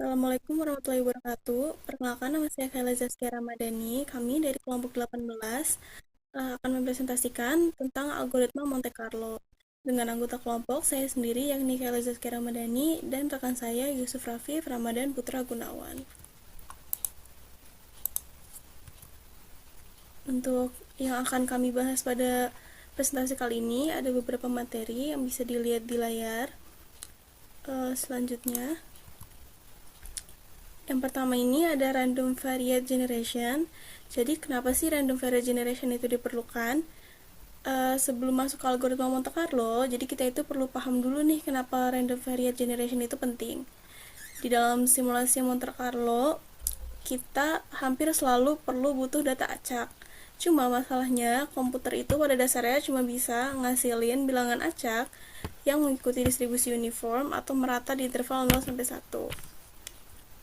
Assalamualaikum warahmatullahi wabarakatuh. Perkenalkan, nama saya Kayla Zaskia Ramadhani. Kami dari kelompok 18 akan mempresentasikan tentang algoritma Monte Carlo. Dengan anggota kelompok saya sendiri yakni Kayla Zaskia Ramadhani dan rekan saya Yusuf Rafif Ramadan Putra Gunawan. Untuk yang akan kami bahas pada presentasi kali ini ada beberapa materi yang bisa dilihat di layar. Selanjutnya, yang pertama ini ada random variate generation. Jadi kenapa sih random variate generation itu diperlukan? Sebelum masuk ke algoritma Monte Carlo, jadi kita itu perlu paham dulu nih kenapa random variate generation itu penting. Di dalam simulasi Monte Carlo, kita hampir selalu perlu butuh data acak. Cuma masalahnya, komputer itu pada dasarnya cuma bisa ngasilin bilangan acak yang mengikuti distribusi uniform atau merata di interval 0 sampai 1.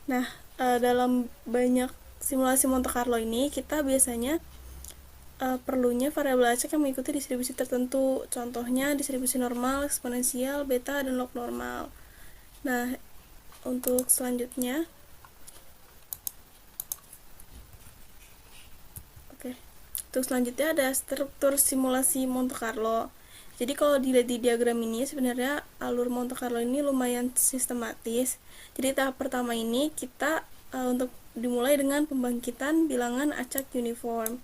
Nah, dalam banyak simulasi Monte Carlo ini, kita biasanya perlunya variabel acak yang mengikuti distribusi tertentu. Contohnya distribusi normal, eksponensial, beta, dan log normal. Nah, untuk selanjutnya, untuk selanjutnya ada struktur simulasi Monte Carlo. Jadi kalau dilihat di diagram ini, sebenarnya alur Monte Carlo ini lumayan sistematis. Jadi tahap pertama ini kita untuk dimulai dengan pembangkitan bilangan acak uniform.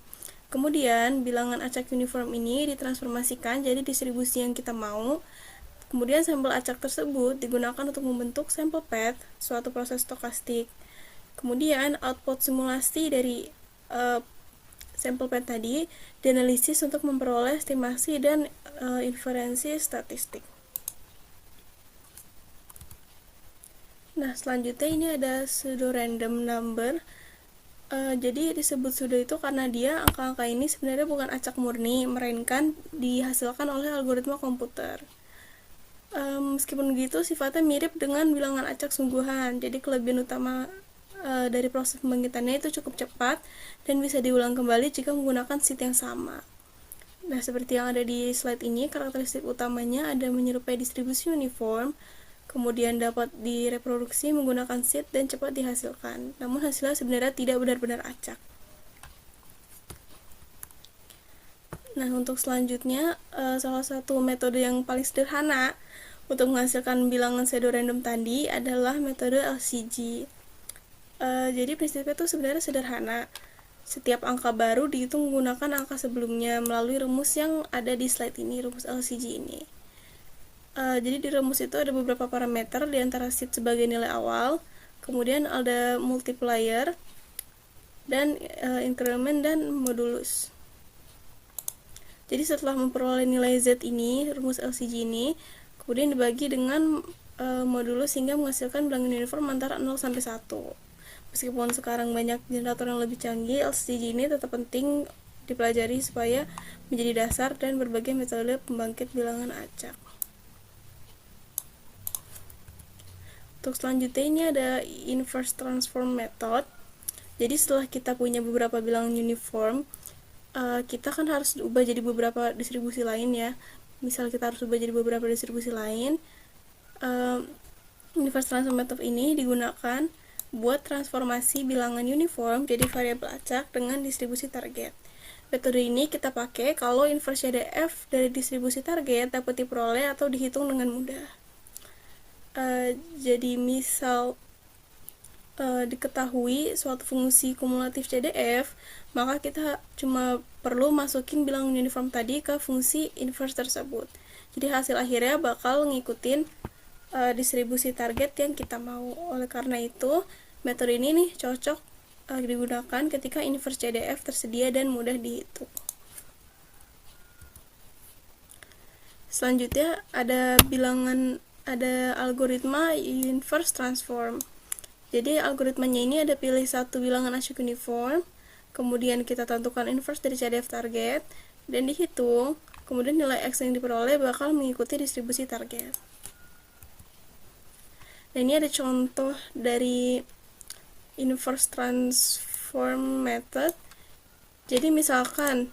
Kemudian bilangan acak uniform ini ditransformasikan jadi distribusi yang kita mau. Kemudian sampel acak tersebut digunakan untuk membentuk sampel path, suatu proses stokastik. Kemudian output simulasi dari sampel path tadi dianalisis untuk memperoleh estimasi dan inferensi statistik. Nah, selanjutnya ini ada pseudo random number. Jadi disebut pseudo itu karena dia angka-angka ini sebenarnya bukan acak murni, melainkan dihasilkan oleh algoritma komputer. Meskipun begitu, sifatnya mirip dengan bilangan acak sungguhan. Jadi kelebihan utama dari proses pembangkitannya itu cukup cepat dan bisa diulang kembali jika menggunakan seed yang sama. Nah, seperti yang ada di slide ini, karakteristik utamanya ada menyerupai distribusi uniform, kemudian dapat direproduksi menggunakan seed dan cepat dihasilkan. Namun hasilnya sebenarnya tidak benar-benar acak. Nah, untuk selanjutnya, salah satu metode yang paling sederhana untuk menghasilkan bilangan pseudo random tadi adalah metode LCG. Jadi prinsipnya itu sebenarnya sederhana. Setiap angka baru dihitung menggunakan angka sebelumnya melalui rumus yang ada di slide ini, rumus LCG ini. Jadi di rumus itu ada beberapa parameter di antara seed sebagai nilai awal, kemudian ada multiplier, dan increment dan modulus. Jadi setelah memperoleh nilai Z ini, rumus LCG ini, kemudian dibagi dengan modulus sehingga menghasilkan bilangan uniform antara 0 sampai 1. Meskipun sekarang banyak generator yang lebih canggih, LCG ini tetap penting dipelajari supaya menjadi dasar dan berbagai metode pembangkit bilangan acak. Untuk selanjutnya ini ada inverse transform method. Jadi setelah kita punya beberapa bilangan uniform, kita kan harus ubah jadi beberapa distribusi lain ya. Misal kita harus ubah jadi beberapa distribusi lain. Inverse transform method ini digunakan buat transformasi bilangan uniform jadi variabel acak dengan distribusi target. Metode ini kita pakai kalau inverse CDF dari distribusi target dapat diperoleh atau dihitung dengan mudah. Jadi misal diketahui suatu fungsi kumulatif CDF, maka kita cuma perlu masukin bilangan uniform tadi ke fungsi inverse tersebut. Jadi hasil akhirnya bakal ngikutin distribusi target yang kita mau. Oleh karena itu, metode ini nih cocok digunakan ketika inverse CDF tersedia dan mudah dihitung. Selanjutnya ada algoritma inverse transform. Jadi algoritmanya ini ada pilih satu bilangan acak uniform, kemudian kita tentukan inverse dari CDF target dan dihitung, kemudian nilai X yang diperoleh bakal mengikuti distribusi target. Nah, ini ada contoh dari inverse transform method. Jadi misalkan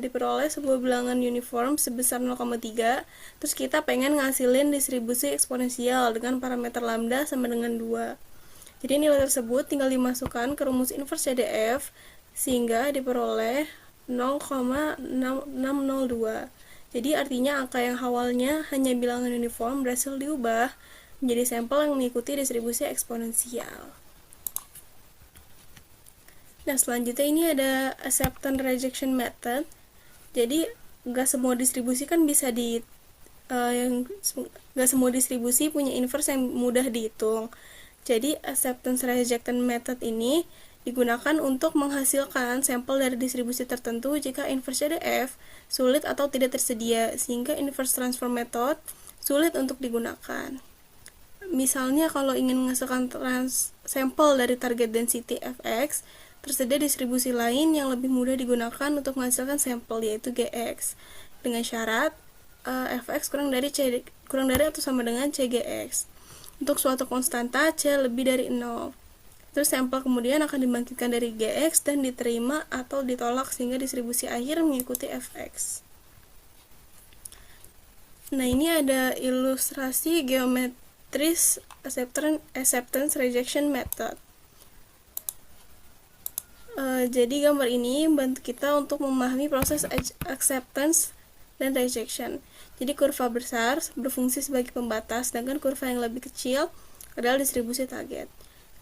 diperoleh sebuah bilangan uniform sebesar 0,3, terus kita pengen ngasilin distribusi eksponensial dengan parameter lambda sama dengan 2. Jadi nilai tersebut tinggal dimasukkan ke rumus inverse CDF sehingga diperoleh 0,602. Jadi artinya angka yang awalnya hanya bilangan uniform berhasil diubah menjadi sampel yang mengikuti distribusi eksponensial. Nah, selanjutnya ini ada acceptance rejection method. Jadi gak semua distribusi kan bisa yang gak semua distribusi punya inverse yang mudah dihitung. Jadi acceptance rejection method ini digunakan untuk menghasilkan sampel dari distribusi tertentu jika inverse CDF sulit atau tidak tersedia, sehingga inverse transform method sulit untuk digunakan. Misalnya kalau ingin menghasilkan sampel dari target density fx, tersedia distribusi lain yang lebih mudah digunakan untuk menghasilkan sampel, yaitu gx, dengan syarat fx kurang dari atau sama dengan cgx untuk suatu konstanta c lebih dari 0. Terus sampel kemudian akan dibangkitkan dari gx dan diterima atau ditolak sehingga distribusi akhir mengikuti fx. Nah, ini ada ilustrasi geometris acceptance rejection method. Jadi gambar ini membantu kita untuk memahami proses acceptance dan rejection. Jadi kurva besar berfungsi sebagai pembatas, sedangkan kurva yang lebih kecil adalah distribusi target.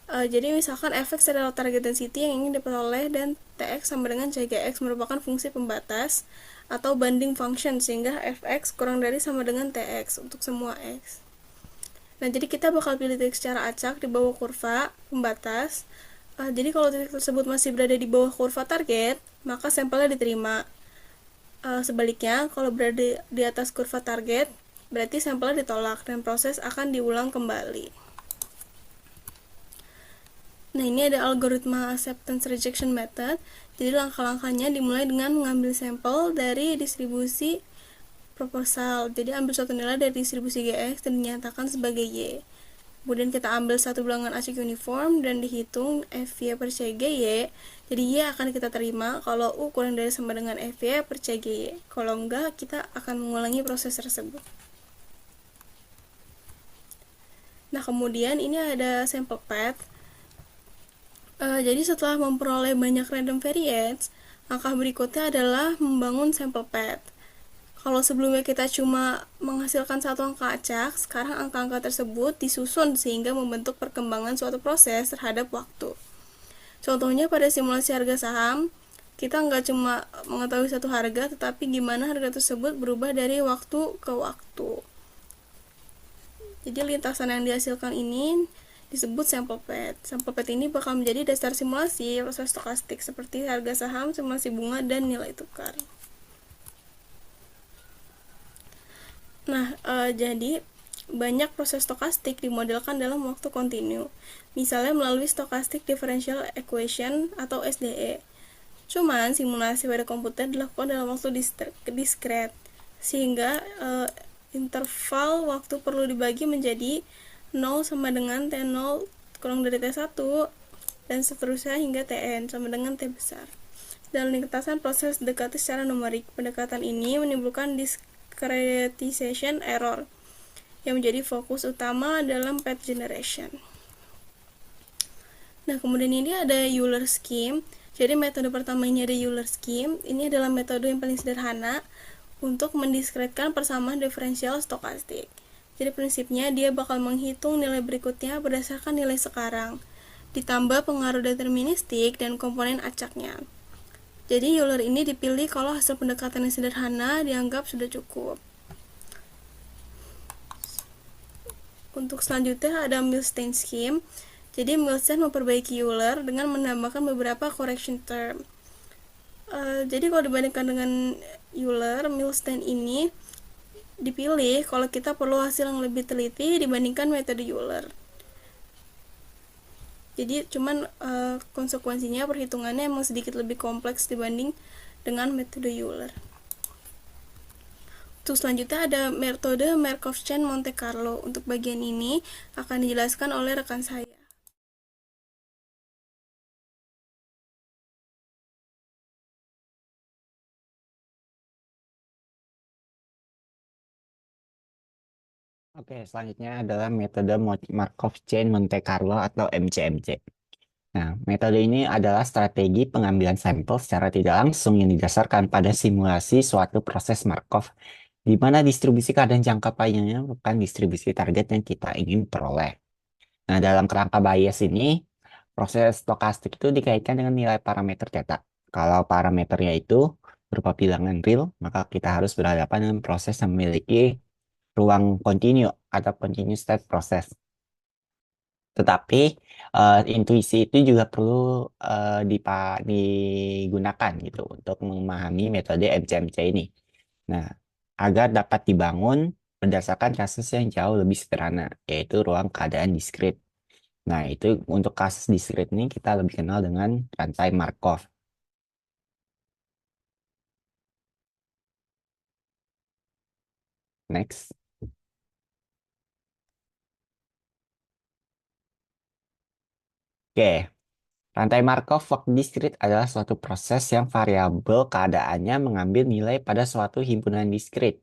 Jadi misalkan fx adalah target density yang ingin diperoleh dan tx sama dengan cgx merupakan fungsi pembatas atau banding function, sehingga fx kurang dari sama dengan tx untuk semua x. Nah, jadi kita bakal pilih titik secara acak di bawah kurva pembatas. Jadi kalau titik tersebut masih berada di bawah kurva target, maka sampelnya diterima. Sebaliknya, kalau berada di atas kurva target, berarti sampelnya ditolak dan proses akan diulang kembali. Nah, ini ada algoritma acceptance rejection method. Jadi langkah-langkahnya dimulai dengan mengambil sampel dari distribusi proposal. Jadi ambil suatu nilai dari distribusi Gx dan dinyatakan sebagai Y. Kemudian kita ambil satu bilangan acak uniform dan dihitung Fy per Cgy. Jadi Y akan kita terima kalau U kurang dari sama dengan Fy per Cgy. Kalau enggak, kita akan mengulangi proses tersebut. Nah, kemudian ini ada sample path. Jadi setelah memperoleh banyak random variates, langkah berikutnya adalah membangun sample path. Kalau sebelumnya kita cuma menghasilkan satu angka acak, sekarang angka-angka tersebut disusun sehingga membentuk perkembangan suatu proses terhadap waktu. Contohnya pada simulasi harga saham, kita nggak cuma mengetahui satu harga, tetapi gimana harga tersebut berubah dari waktu ke waktu. Jadi lintasan yang dihasilkan ini disebut sample path. Sample path ini bakal menjadi dasar simulasi proses stokastik seperti harga saham, simulasi bunga, dan nilai tukar. Nah, jadi banyak proses stokastik dimodelkan dalam waktu kontinu, misalnya melalui stochastic differential equation atau SDE. Cuman simulasi pada komputer dilakukan dalam waktu diskret, sehingga interval waktu perlu dibagi menjadi 0 sama dengan T0 kurang dari T1 dan seterusnya hingga Tn sama dengan T besar. Dalam lintasan proses dekati secara numerik, pendekatan ini menimbulkan discretization error yang menjadi fokus utama dalam path generation. Nah, kemudian ini ada Euler scheme. Jadi metode pertama ini ada Euler scheme. Ini adalah metode yang paling sederhana untuk mendiskretkan persamaan diferensial stokastik. Jadi prinsipnya dia bakal menghitung nilai berikutnya berdasarkan nilai sekarang, ditambah pengaruh deterministik dan komponen acaknya. Jadi Euler ini dipilih kalau hasil pendekatan yang sederhana dianggap sudah cukup. Untuk selanjutnya ada Milstein scheme. Jadi Milstein memperbaiki Euler dengan menambahkan beberapa correction term. Jadi kalau dibandingkan dengan Euler, Milstein ini dipilih kalau kita perlu hasil yang lebih teliti dibandingkan metode Euler. Jadi cuman konsekuensinya perhitungannya emang sedikit lebih kompleks dibanding dengan metode Euler. Untuk selanjutnya ada metode Markov-Chain Monte Carlo. Untuk bagian ini akan dijelaskan oleh rekan saya. Oke, Oke, selanjutnya adalah metode Markov Chain Monte Carlo atau MCMC. Nah, metode ini adalah strategi pengambilan sampel secara tidak langsung yang didasarkan pada simulasi suatu proses Markov, di mana distribusi keadaan jangka panjangnya merupakan distribusi target yang kita ingin peroleh. Nah, dalam kerangka bias ini, proses stokastik itu dikaitkan dengan nilai parameter data. Kalau parameternya itu berupa bilangan real, maka kita harus berhadapan dengan proses yang memiliki ruang kontinu atau continuous state proses. Tetapi intuisi itu juga perlu digunakan gitu untuk memahami metode MCMC ini. Nah, agar dapat dibangun berdasarkan kasus yang jauh lebih sederhana, yaitu ruang keadaan diskrit. Nah, itu untuk kasus diskrit ini kita lebih kenal dengan rantai Markov. Next. Oke, rantai Markov waktu diskrit adalah suatu proses yang variabel keadaannya mengambil nilai pada suatu himpunan diskrit.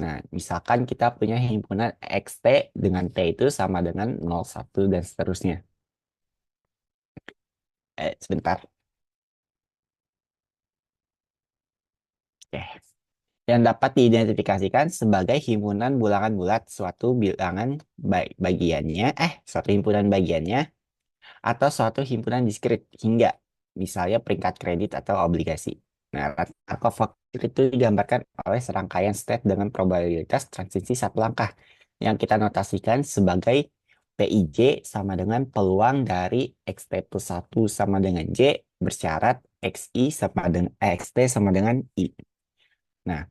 Nah, misalkan kita punya himpunan XT dengan T itu sama dengan 0, 1, dan seterusnya. Sebentar. Oke. Yang dapat diidentifikasikan sebagai himpunan bilangan bulat suatu bilangan bagiannya, suatu himpunan bagiannya atau suatu himpunan diskrit hingga misalnya peringkat kredit atau obligasi. Nah, Markov itu digambarkan oleh serangkaian state dengan probabilitas transisi satu langkah yang kita notasikan sebagai PIJ sama dengan peluang dari XT plus 1 sama dengan J bersyarat XI sama dengan XT sama dengan I. Nah,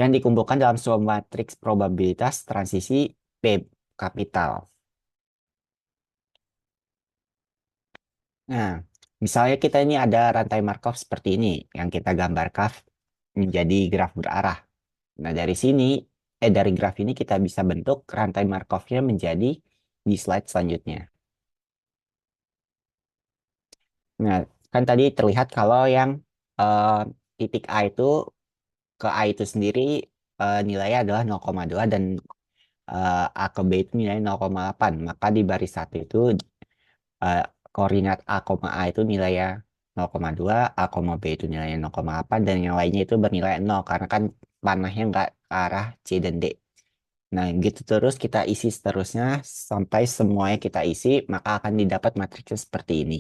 yang dikumpulkan dalam sebuah matriks probabilitas transisi P kapital. Nah, misalnya kita ini ada rantai Markov seperti ini yang kita gambarkan menjadi graf berarah. Nah, dari graf ini kita bisa bentuk rantai Markovnya menjadi di slide selanjutnya. Nah, kan tadi terlihat kalau yang eh, titik A itu ke A itu sendiri nilainya adalah 0,2 dan A ke B itu nilainya 0,8. Maka di baris satu itu eh, koordinat A, A itu nilainya 0,2, A, B itu nilainya 0,8, dan yang lainnya itu bernilai 0 karena kan panahnya nggak ke arah C dan D. Nah, gitu terus kita isi seterusnya sampai semuanya kita isi, maka akan didapat matriksnya seperti ini.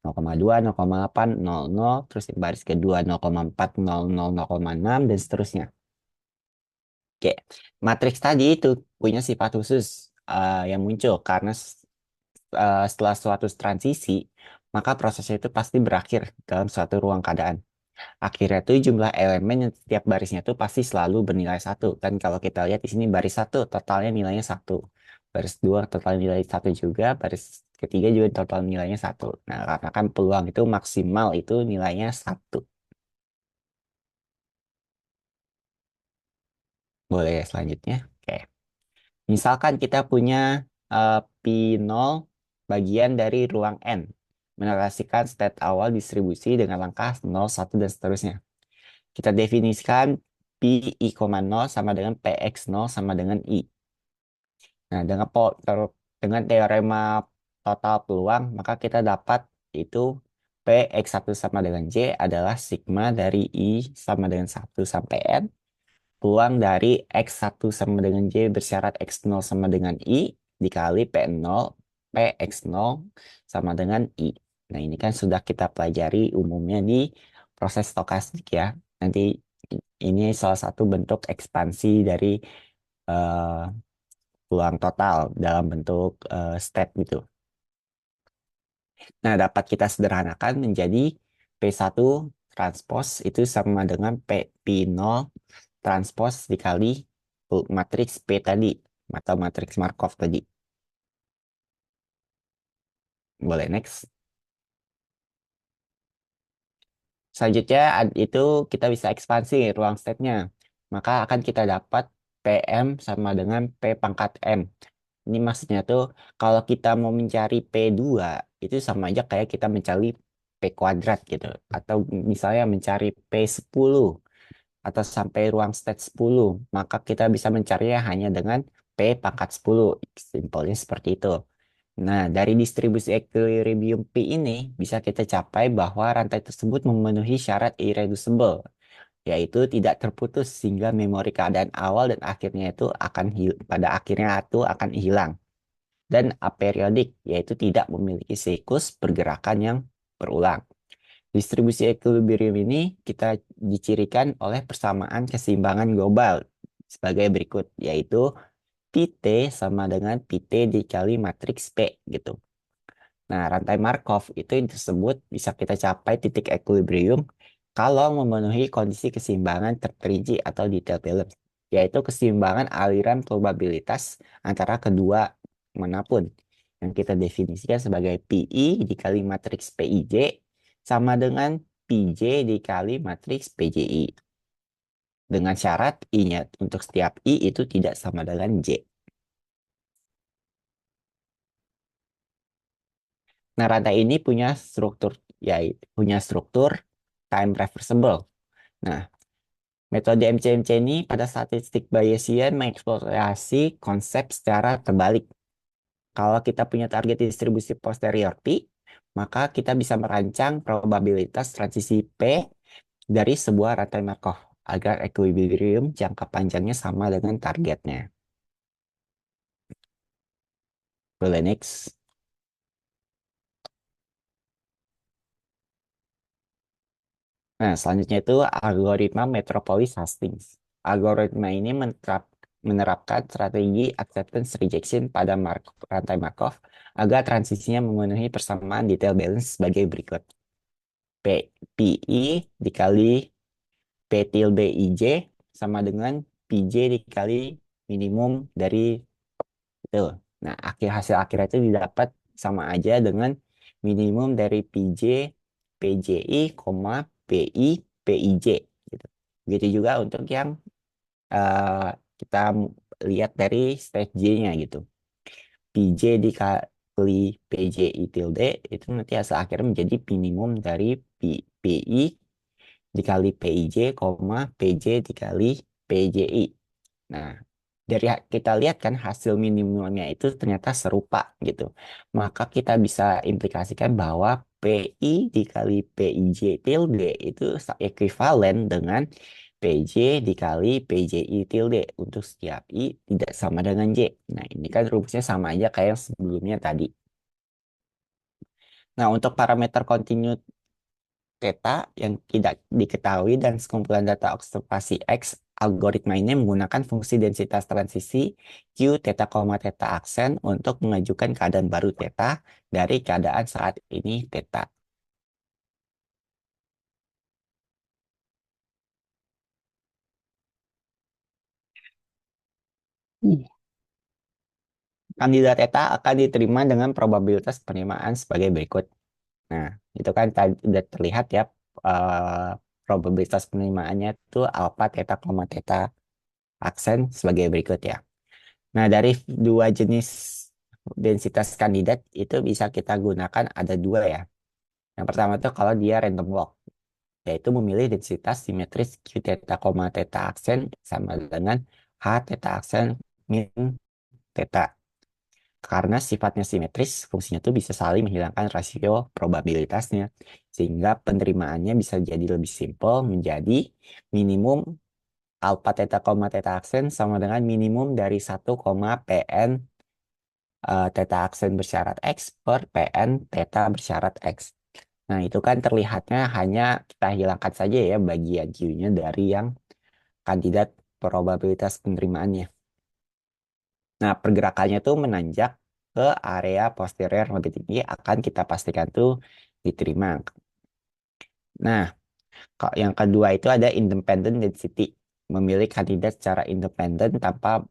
0,2, 0,8, 0,0, terus yang baris kedua 0,4, 0,0, 0,6, dan seterusnya. Oke, matriks tadi itu punya sifat khusus yang muncul karena setelah suatu transisi, maka prosesnya itu pasti berakhir dalam suatu ruang keadaan. Akhirnya itu jumlah elemen yang setiap barisnya itu pasti selalu bernilai satu. Dan kalau kita lihat di sini baris satu totalnya nilainya satu. Baris dua total nilai satu juga. Baris ketiga juga total nilainya satu. Nah, karena kan peluang itu maksimal itu nilainya satu. Boleh selanjutnya. Oke. Misalkan kita punya P 0 bagian dari ruang N. Menarasikan state awal distribusi dengan langkah 0, 1, dan seterusnya. Kita definisikan Pi I, 0 sama dengan Px 0 sama dengan I. Nah, dengan teorema total peluang, maka kita dapat itu Px1 sama dengan J adalah sigma dari I sama dengan 1 sampai N. Peluang dari X1 sama dengan J bersyarat X0 sama dengan I dikali P0, Px0 sama dengan I. Nah, ini kan sudah kita pelajari umumnya di proses stokastik ya. Nanti ini salah satu bentuk ekspansi dari eh, peluang total dalam bentuk step gitu. Nah, dapat kita sederhanakan menjadi P1 transpose itu sama dengan P0 transpose dikali matriks P tadi atau matriks Markov tadi. Boleh next. Selanjutnya itu kita bisa ekspansi ruang stepnya. Maka akan kita dapat PM sama dengan P pangkat M. Ini maksudnya tuh kalau kita mau mencari P2 itu sama aja kayak kita mencari P kuadrat gitu. Atau misalnya mencari P10 atau sampai ruang state 10, maka kita bisa mencarinya hanya dengan P pangkat 10. Simpelnya seperti itu. Nah, dari distribusi equilibrium P ini bisa kita capai bahwa rantai tersebut memenuhi syarat irreducible, yaitu tidak terputus sehingga memori keadaan awal dan akhirnya itu pada akhirnya itu akan hilang. Dan aperiodic, yaitu tidak memiliki siklus pergerakan yang berulang. Distribusi equilibrium ini kita dicirikan oleh persamaan keseimbangan global sebagai berikut, yaitu Pt sama dengan Pt dikali matriks P gitu. Nah, rantai Markov itu yang tersebut bisa kita capai titik equilibrium kalau memenuhi kondisi keseimbangan terperinci atau detail balance, yaitu keseimbangan aliran probabilitas antara kedua manapun yang kita definisikan sebagai Pi dikali matriks Pij sama dengan Pj dikali matriks Pji. Dengan syarat I-nya untuk setiap I itu tidak sama dengan J. Nah, rantai ini ya punya struktur time reversible. Nah, metode MCMC ini pada statistik Bayesian mengeksplorasi konsep secara terbalik. Kalau kita punya target distribusi posterior P, maka kita bisa merancang probabilitas transisi P dari sebuah rantai Markov agar equilibrium jangka panjangnya sama dengan targetnya. Boleh next. Nah, selanjutnya itu algoritma Metropolis Hastings. Algoritma ini menerapkan strategi acceptance rejection pada rantai Markov agar transisinya memenuhi persamaan detail balance sebagai berikut. P, PI dikali P tilde IJ sama dengan PJ dikali minimum dari itu. Nah, hasil akhirnya itu didapat sama aja dengan minimum dari PJ, PJI, PI, PIJ. Gitu. Begitu juga untuk yang eh, kita lihat dari stage J-nya gitu. PJ dikali PJI tilde itu nanti hasil akhirnya menjadi minimum dari PI dikali PIJ, PJ dikali PJI. Nah, kita lihat kan hasil minimumnya itu ternyata serupa gitu. Maka kita bisa implikasikan bahwa PI dikali PIJ tilde itu ekuivalen dengan PJ dikali PJI tilde untuk setiap I tidak sama dengan J. Nah, ini kan rumusnya sama aja kayak yang sebelumnya tadi. Nah, untuk parameter kontinu theta yang tidak diketahui dan sekumpulan data observasi X, algoritma ini menggunakan fungsi densitas transisi Q theta, theta aksen untuk mengajukan keadaan baru theta dari keadaan saat ini theta. Kandidat theta akan diterima dengan probabilitas penerimaan sebagai berikut. Nah, itu kan tadi udah terlihat ya, eh, probabilitas penerimaannya itu alpha theta, theta aksen sebagai berikut ya. Nah, dari dua jenis densitas kandidat itu bisa kita gunakan ada dua ya. Yang pertama itu kalau dia random walk, yaitu memilih densitas simetris Q theta, theta aksen sama dengan H theta aksen min theta. Karena sifatnya simetris, fungsinya tuh bisa saling menghilangkan rasio probabilitasnya. Sehingga penerimaannya bisa jadi lebih simpel menjadi minimum alpha theta, theta aksen sama dengan minimum dari 1, Pn theta aksen bersyarat X per Pn theta bersyarat X. Nah, itu kan terlihatnya hanya kita hilangkan saja ya bagian Q-nya dari yang kandidat probabilitas penerimaannya. Nah, pergerakannya tuh menanjak ke area posterior yang lebih tinggi akan kita pastikan tuh diterima. Nah, kok yang kedua itu ada independent density. Memilih kandidat secara independen tanpa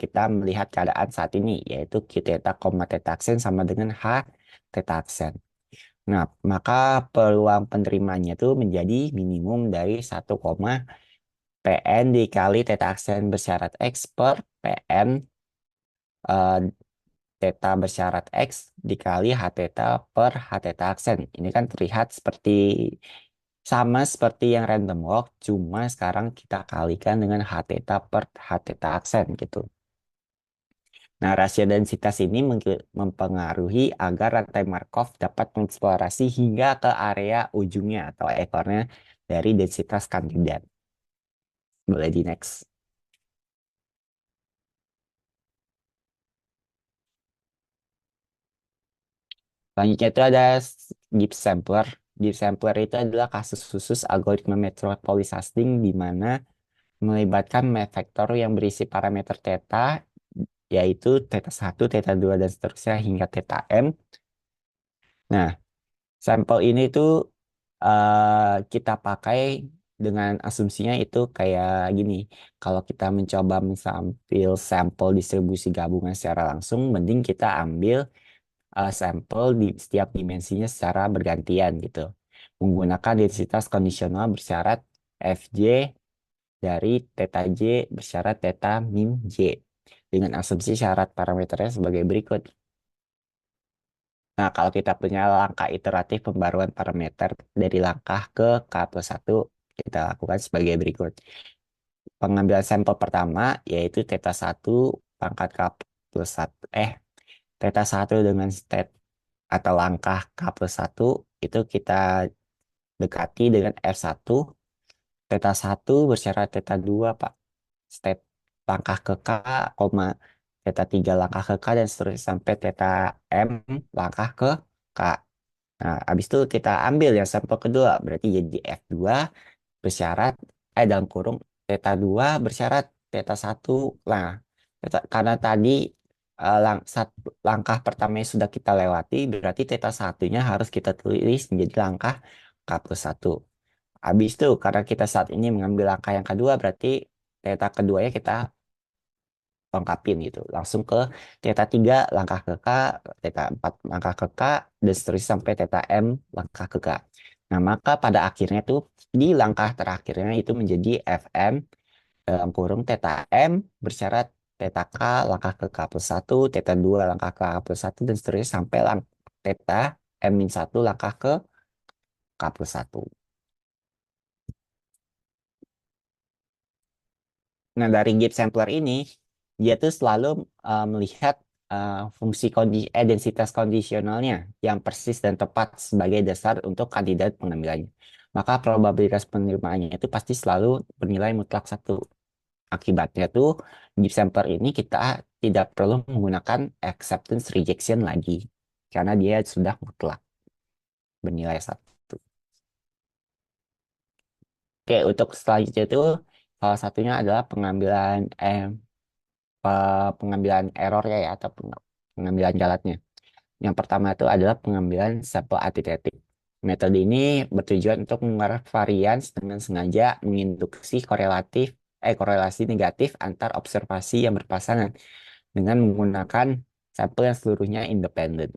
kita melihat keadaan saat ini, yaitu Q theta, theta aksen sama dengan H theta aksen. Nah, maka peluang penerimanya itu menjadi minimum dari 1, Pn dikali theta aksen bersyarat X per Pn eh, theta bersyarat X dikali H theta per H theta aksen. Ini kan terlihat sama seperti yang random walk, cuma sekarang kita kalikan dengan H theta per H theta aksen gitu. Nah, rasio densitas ini mempengaruhi agar rantai Markov dapat mengeksplorasi hingga ke area ujungnya atau ekornya dari densitas kandidat. Boleh di next. Selanjutnya itu ada Gibbs sampler. Gibbs sampler itu adalah kasus khusus algoritma metropolisasting di mana melibatkan map vektor yang berisi parameter theta, yaitu theta 1, theta 2 dan seterusnya hingga theta m. Nah, sampel ini tuh kita pakai dengan asumsinya itu kayak gini. Kalau kita mencoba mengambil sampel distribusi gabungan secara langsung, mending kita ambil sampel di setiap dimensinya secara bergantian gitu. Menggunakan densitas kondisional bersyarat Fj dari theta J bersyarat theta min J. Dengan asumsi syarat parameternya sebagai berikut. Nah, kalau kita punya langkah iteratif pembaruan parameter dari langkah ke K+1, kita lakukan sebagai berikut. Pengambilan sampel pertama yaitu theta 1 pangkat K+1, theta 1 dengan state atau langkah K+1 itu kita dekati dengan R1, theta 1 bersyarat theta 2, Pak. State langkah ke K, koma, theta 3 langkah ke K, dan seterusnya sampai theta M langkah ke K. Nah, habis itu kita ambil yang sampel kedua, berarti jadi F2 bersyarat, dalam kurung, theta 2 bersyarat theta 1. Nah, karena tadi langkah pertamanya sudah kita lewati, berarti theta 1-nya harus kita tulis menjadi langkah K+1. Habis itu, karena kita saat ini mengambil langkah yang kedua, berarti theta keduanya kita lengkapin gitu. Langsung ke theta 3 langkah ke K, theta 4 langkah ke K, dan seterusnya sampai theta M langkah ke K. Nah, maka pada akhirnya tuh di langkah terakhirnya itu menjadi Fm dalam kurung theta M bersyarat theta K langkah ke K+1, theta 2 langkah ke K+1, dan seterusnya sampai theta M-1 langkah ke K+1. Nah, dari Gibbs sampler ini, dia tuh selalu melihat fungsi densitas kondisionalnya yang persis dan tepat sebagai dasar untuk kandidat pengambilannya. Maka probabilitas penerimaannya itu pasti selalu bernilai mutlak 1. Akibatnya tuh, Gibbs sampler ini kita tidak perlu menggunakan acceptance rejection lagi. Karena dia sudah mutlak bernilai 1. Oke, untuk selanjutnya itu salah satunya adalah pengambilan errornya ya atau pengambilan galatnya. Yang pertama itu adalah pengambilan sampel antitetik. Metode ini bertujuan untuk mengurangi varians dengan sengaja menginduksi korelasi negatif antar observasi yang berpasangan dengan menggunakan sampel yang seluruhnya independen.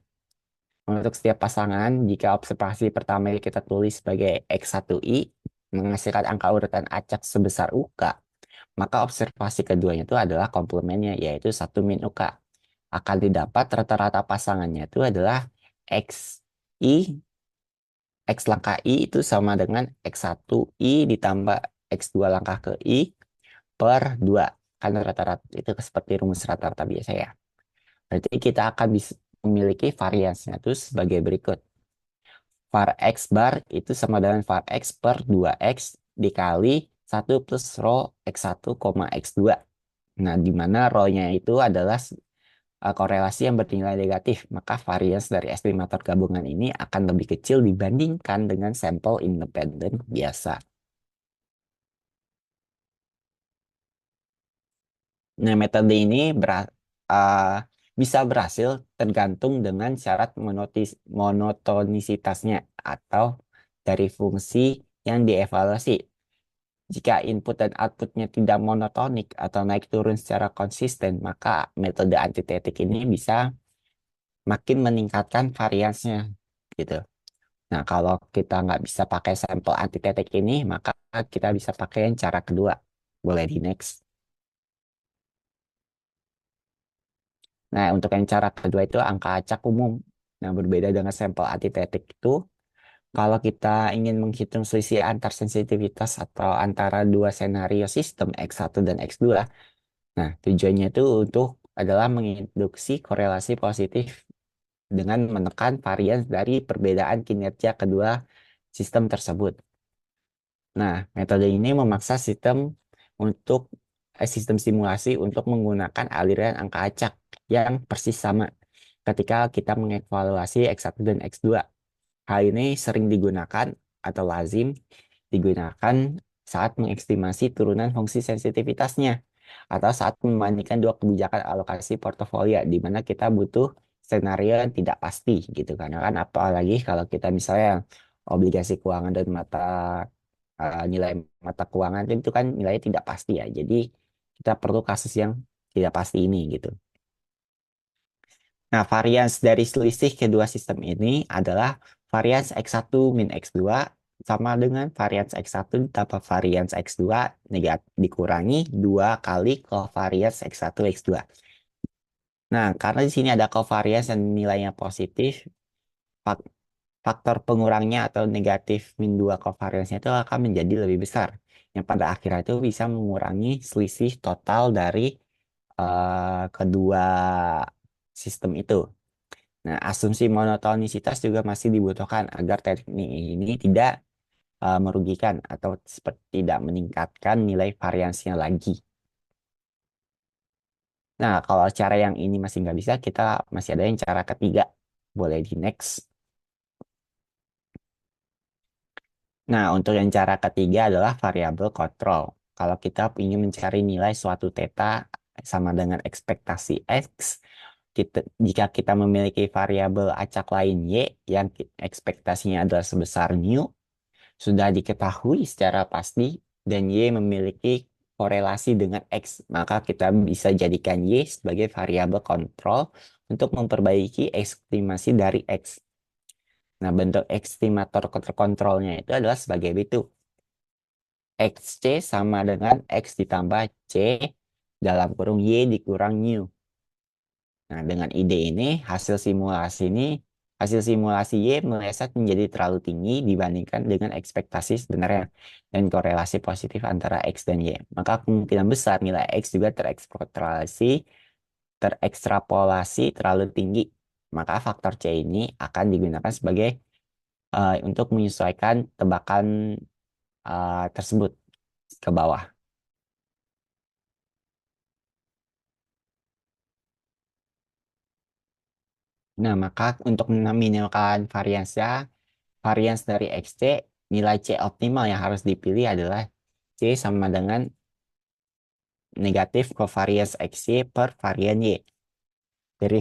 Untuk setiap pasangan, jika observasi pertama yang kita tulis sebagai X1I menghasilkan angka urutan acak sebesar UK, maka observasi keduanya itu adalah komplemennya, yaitu 1-UK. Akan didapat rata-rata pasangannya itu adalah XI, X langkah I itu sama dengan X1I ditambah X2 langkah ke I per 2. Kan rata-rata itu seperti rumus rata-rata biasa ya. Berarti kita akan bisa memiliki variansnya itu sebagai berikut. Var X bar itu sama dengan var X per 2X dikali 1 plus rho X1, X2. Nah, di mana rho-nya itu adalah korelasi yang bernilai negatif, maka varians dari estimator gabungan ini akan lebih kecil dibandingkan dengan sampel independen biasa. Nah, metode ini uh, bisa berhasil tergantung dengan syarat monotonisitasnya atau dari fungsi yang dievaluasi. Jika input dan outputnya tidak monotonik atau naik turun secara konsisten, maka metode antitetik ini bisa makin meningkatkan variansnya gitu. Nah, kalau kita nggak bisa pakai sampel antitetik ini, maka kita bisa pakai yang cara kedua. Boleh di next. Nah, untuk yang cara kedua itu angka acak umum. Nah, berbeda dengan sampel antitetik itu, kalau kita ingin menghitung selisih antar sensitivitas atau antara dua senario sistem X1 dan X2, nah tujuannya itu untuk adalah menginduksi korelasi positif dengan menekan varians dari perbedaan kinerja kedua sistem tersebut. Nah, metode ini memaksa untuk sistem simulasi untuk menggunakan aliran angka acak yang persis sama ketika kita mengevaluasi X1 dan X2. Hal ini sering digunakan atau lazim digunakan saat mengestimasi turunan fungsi sensitivitasnya atau saat membandingkan dua kebijakan alokasi portofolio di mana kita butuh skenario yang tidak pasti gitu karena kan apalagi kalau kita misalnya obligasi keuangan dan nilai mata keuangan itu kan nilainya tidak pasti ya. Jadi kita perlu kasus yang tidak pasti ini gitu. Nah, varians dari selisih kedua sistem ini adalah varians X1 min X2 sama dengan varians X1 ditambah varians X2 negatif dikurangi 2 kali covariance X1 X2. Nah, karena di sini ada covariance yang nilainya positif, fak- faktor pengurangnya atau negatif min 2 covariance-nya itu akan menjadi lebih besar. Yang pada akhirnya itu bisa mengurangi selisih total dari kedua sistem itu. Nah, asumsi monotonisitas juga masih dibutuhkan agar teknik ini tidak merugikan atau seperti tidak meningkatkan nilai variansinya lagi. Nah, kalau cara yang ini masih nggak bisa, kita masih ada yang cara ketiga. Boleh di next. Nah, untuk yang cara ketiga adalah variabel kontrol. Kalau kita ingin mencari nilai suatu theta sama dengan ekspektasi X, jika kita memiliki variabel acak lain Y yang ekspektasinya adalah sebesar mu, sudah diketahui secara pasti dan Y memiliki korelasi dengan X, maka kita bisa jadikan Y sebagai variabel kontrol untuk memperbaiki estimasi dari X. Nah, bentuk estimator kontrolnya itu adalah sebagai itu. XC sama dengan X ditambah C dalam kurung Y dikurang mu. Nah, dengan ide ini, hasil simulasi Y meleset menjadi terlalu tinggi dibandingkan dengan ekspektasi sebenarnya dan korelasi positif antara X dan Y. Maka kemungkinan besar nilai X juga terekstrapolasi terlalu tinggi. Maka faktor C ini akan digunakan sebagai untuk menyesuaikan tebakan tersebut ke bawah. Nah, maka untuk meminimalkan varians dari XC, nilai C optimal yang harus dipilih adalah C sama dengan negatif covariance XC per varian Y. Dari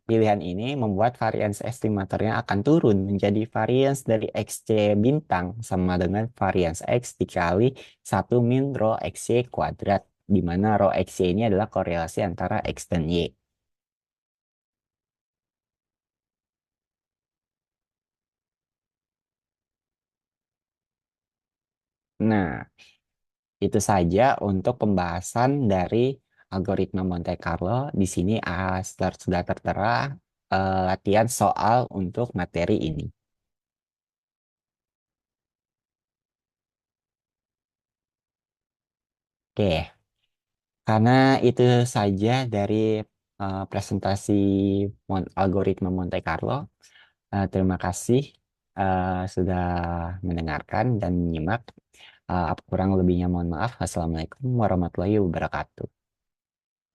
pilihan ini membuat varians estimatornya akan turun menjadi varians dari XC bintang sama dengan varians X dikali 1 min rho XC kuadrat, di mana rho XC ini adalah korelasi antara X dan Y. Nah, itu saja untuk pembahasan dari algoritma Monte Carlo. Di sini sudah tertera latihan soal untuk materi ini. Oke, karena itu saja dari presentasi algoritma Monte Carlo. Terima kasih sudah mendengarkan dan menyimak. Kurang lebihnya mohon maaf. Assalamualaikum warahmatullahi wabarakatuh.